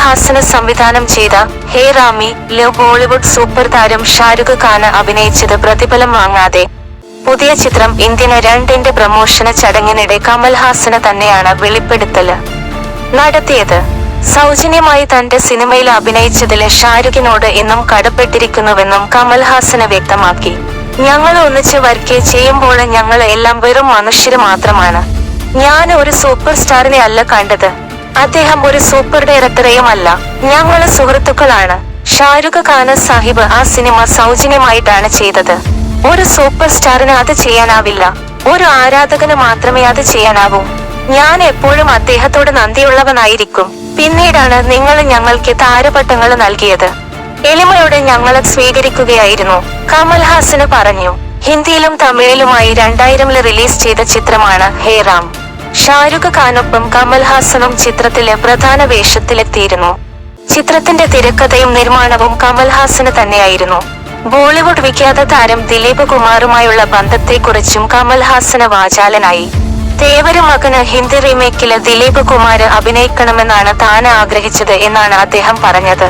ഹാസന് സംവിധാനം ചെയ്ത ഹേ റാമില് ബോളിവുഡ് സൂപ്പർ താരം ഷാരുഖ് ഖാന് അഭിനയിച്ചത് പ്രതിഫലം വാങ്ങാതെ. പുതിയ ചിത്രം ഇന്ത്യൻ 2ന്റെ പ്രമോഷന് ചടങ്ങിനിടെ കമൽഹാസന് തന്നെയാണ് വെളിപ്പെടുത്തല് നടത്തിയത്. സൗജന്യമായി തന്റെ സിനിമയിൽ അഭിനയിച്ചതില് ഷാരുഖിനോട് എന്നും കടപ്പെട്ടിരിക്കുന്നുവെന്നും കമൽഹാസന് വ്യക്തമാക്കി. ഞങ്ങൾ ഒന്നിച്ച് വർക്ക് ചെയ്യുമ്പോൾ ഞങ്ങൾ എല്ലാം വെറും മനുഷ്യര് മാത്രമാണ്. ഞാൻ ഒരു സൂപ്പർ സ്റ്റാറിനെ അല്ല കണ്ടത്, അദ്ദേഹം ഒരു സൂപ്പർ ഡയറക്ടറെയും അല്ല, ഞങ്ങള് സുഹൃത്തുക്കളാണ്. ഷാരുഖ് ഖാന് സാഹിബ് ആ സിനിമ സൗജന്യമായിട്ടാണ് ചെയ്തത്. ഒരു സൂപ്പർ സ്റ്റാറിന് അത് ചെയ്യാനാവില്ല, ഒരു ആരാധകന് മാത്രമേ അത് ചെയ്യാനാവൂ. ഞാൻ എപ്പോഴും അദ്ദേഹത്തോട് നന്ദിയുള്ളവനായിരിക്കും. പിന്നീടാണ് നിങ്ങൾ ഞങ്ങൾക്ക് താരപട്ടങ്ങൾ നൽകിയത്. എളിമയോടെ ഞങ്ങളെ സ്വീകരിക്കുകയായിരുന്നു, കമൽഹാസന് പറഞ്ഞു. ഹിന്ദിയിലും തമിഴിലുമായി 2000 റിലീസ് ചെയ്ത ചിത്രമാണ് ഹേ റാം. ഷാരുഖ് ഖാനൊപ്പം കമൽഹാസനും ചിത്രത്തിലെ പ്രധാന വേഷത്തിലെത്തിയിരുന്നു. ചിത്രത്തിന്റെ തിരക്കഥയും നിർമ്മാണവും കമൽഹാസന് തന്നെയായിരുന്നു. ബോളിവുഡ് വിഖ്യാത താരം ദിലീപ് കുമാറുമായുള്ള ബന്ധത്തെക്കുറിച്ചും കമൽഹാസന് വാചാലനായി. തേവര് മകന് ഹിന്ദി റീമേക്കില് ദിലീപ് കുമാര് അഭിനയിക്കണമെന്നാണ് താന് ആഗ്രഹിച്ചത് എന്നാണ് അദ്ദേഹം പറഞ്ഞത്.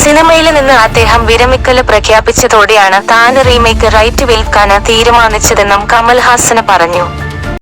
സിനിമയില് നിന്ന് അദ്ദേഹം വിരമിക്കല് പ്രഖ്യാപിച്ചതോടെയാണ് താന് റീമേക്ക് റൈറ്റ് വിൽക്കാന് തീരുമാനിച്ചതെന്നും കമൽഹാസന് പറഞ്ഞു.